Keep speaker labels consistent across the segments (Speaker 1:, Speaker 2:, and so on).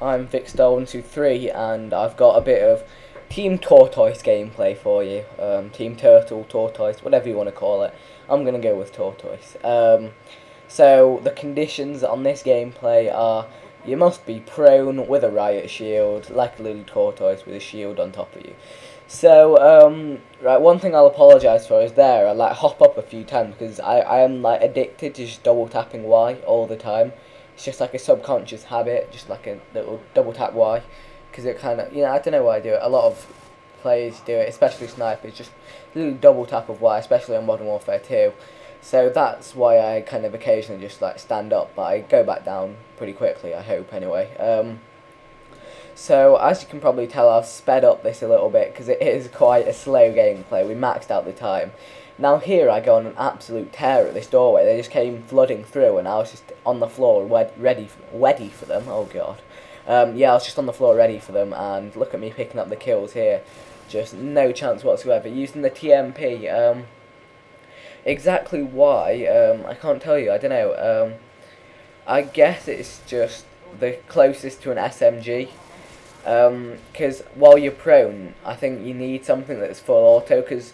Speaker 1: I'm Vikstar123 and I've got a bit of Team Tortoise gameplay for you. Team Turtle, Tortoise, whatever you want to call it. I'm going to go with Tortoise. So the conditions on this gameplay are you must be prone with a riot shield, like a little tortoise with a shield on top of you. So, right, one thing I'll apologise for is I hop up a few times because I am addicted to just double tapping Y all the time. It's just like a subconscious habit, just like a little double tap Y, because it kind of, I don't know why I do it. A lot of players do it, especially snipers, just a little double tap of Y, especially on Modern Warfare 2. So that's why I kind of occasionally just stand up, but I go back down pretty quickly, I hope anyway. So as you can probably tell, I've sped up this a little bit because it is quite a slow gameplay. We maxed out the time. Now here I go on an absolute tear at this doorway. They just came flooding through and I was just on the floor ready for them. Oh god. Yeah, I was just on the floor ready for them, and look at me picking up the kills here. Just no chance whatsoever. Using the TMP. Exactly why, I can't tell you, I don't know. I guess it's just the closest to an SMG. Because while you're prone, I think you need something that's full auto, because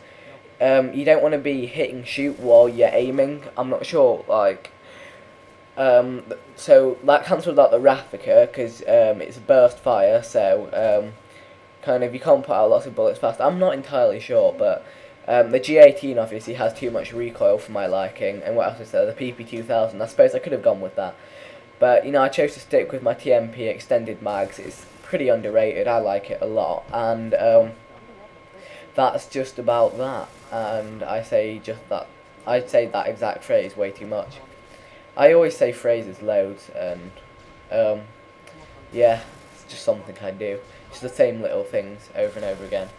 Speaker 1: you don't want to be hitting shoot while you're aiming. I'm not sure, so that cancels out the Raffica, because it's burst fire, so kind of you can't put out lots of bullets fast. I'm not entirely sure, but the G18 obviously has too much recoil for my liking, and what else is there? The PP2000, I suppose I could have gone with that. But, I chose to stick with my TMP extended mags. It's pretty underrated, I like it a lot, and that's just about that. And I'd say that exact phrase way too much. I always say phrases loads, and yeah, it's just something I do. It's the same little things over and over again.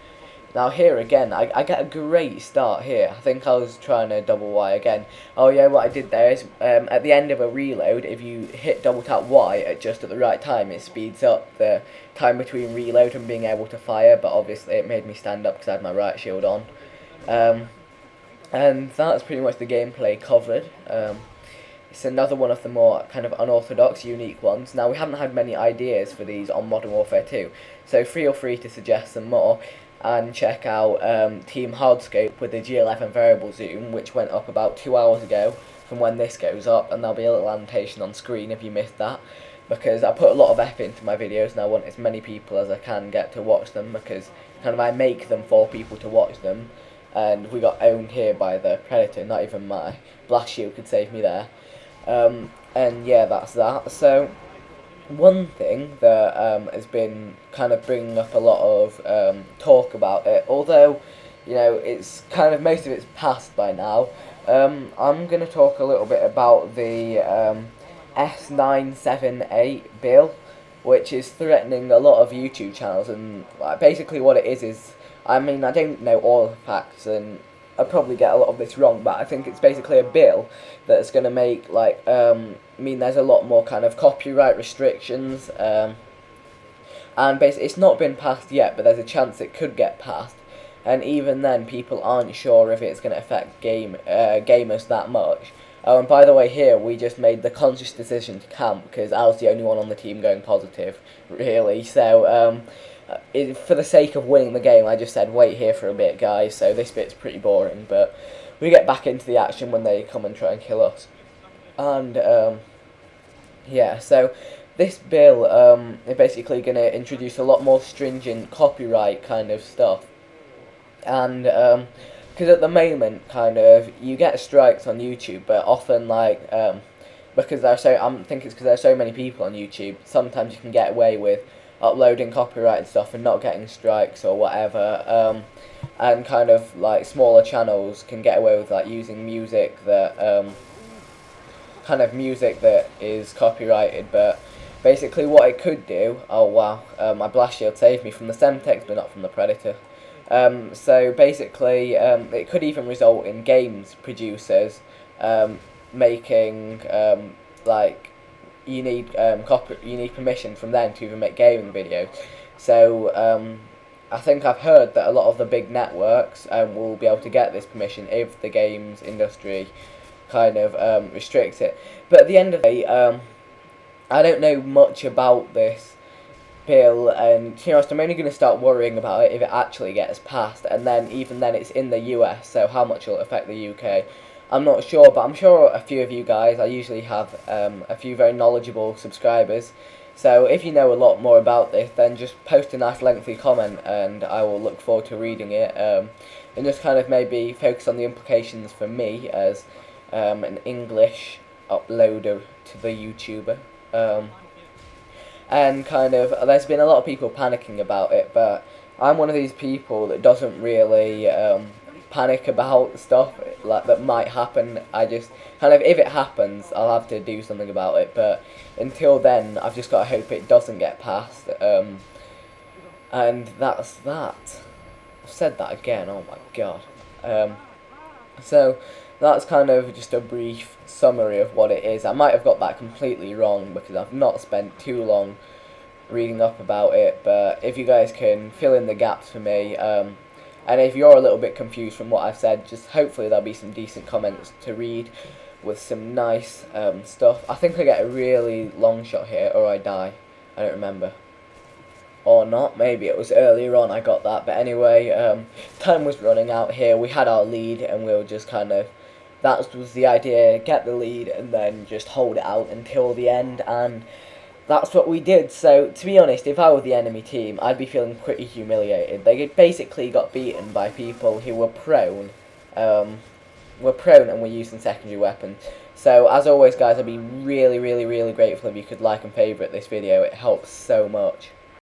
Speaker 1: Now here again, I get a great start here. I think I was trying to double Y again. Oh yeah, what I did there is, at the end of a reload, if you hit double tap Y at just at the right time, it speeds up the time between reload and being able to fire, but obviously it made me stand up because I had my right shield on. And that's pretty much the gameplay covered. It's another one of the more kind of unorthodox, unique ones. Now, we haven't had many ideas for these on Modern Warfare 2, so feel free to suggest some more. And check out Team Hardscope with the G11 variable zoom, which went up about 2 hours ago from when this goes up, and there'll be a little annotation on screen if you missed that, because I put a lot of effort into my videos and I want as many people as I can get to watch them, because kind of I make them for people to watch them, and we got owned here by the Predator. Not even my blast shield could save me there. And yeah, that's that. So one thing that has been kind of bringing up a lot of talk about it, although it's kind of most of it's past by now. I'm going to talk a little bit about the S978 bill, which is threatening a lot of YouTube channels, and basically what it is I mean, I don't know all the facts, and I'll probably get a lot of this wrong, but I think it's basically a bill that's going to make, mean there's a lot more kind of copyright restrictions, and basically it's not been passed yet, but there's a chance it could get passed, and even then people aren't sure if it's going to affect gamers that much. Oh, and by the way, here we just made the conscious decision to camp, because I was the only one on the team going positive, really, so for the sake of winning the game, I just said wait here for a bit, guys, so this bit's pretty boring, but we get back into the action when they come and try and kill us. And yeah, so this bill is basically going to introduce a lot more stringent copyright kind of stuff, and because at the moment, kind of, you get strikes on YouTube, but often because I think it's because there's so many people on YouTube, sometimes you can get away with uploading copyrighted stuff and not getting strikes or whatever, and kind of smaller channels can get away with using music that music that is copyrighted. But basically what it could do, oh wow, my blast shield saved me from the Semtex but not from the Predator. So basically it could even result in games producers making you need permission from them to even make gaming videos. So I think I've heard that a lot of the big networks will be able to get this permission if the games industry kind of restricts it. But at the end of the day, I don't know much about this bill, and to be honest, I'm only going to start worrying about it if it actually gets passed, and then even then it's in the US, so how much will it affect the UK? I'm not sure, but I'm sure a few of you guys, I usually have a few very knowledgeable subscribers, so if you know a lot more about this, then just post a nice lengthy comment, and I will look forward to reading it, and just kind of maybe focus on the implications for me as an English uploader to the YouTuber. And kind of, there's been a lot of people panicking about it, but I'm one of these people that doesn't really panic about stuff like that might happen. I just kind of, if it happens, I'll have to do something about it, but until then, I've just got to hope it doesn't get passed, and that's that. I've said that again, oh my god. So, that's kind of just a brief summary of what it is. I might have got that completely wrong because I've not spent too long reading up about it, but if you guys can fill in the gaps for me, and if you're a little bit confused from what I've said, just hopefully there'll be some decent comments to read with some nice stuff. I think I get a really long shot here, or I die. I don't remember. Or not, maybe it was earlier on I got that, but anyway, time was running out here. We had our lead, and we were just kind of, that was the idea, get the lead and then just hold it out until the end, and that's what we did. So, to be honest, if I were the enemy team, I'd be feeling pretty humiliated. They basically got beaten by people who were prone, and were using secondary weapons. So, as always guys, I'd be really, really, really grateful if you could like and favourite this video. It helps so much.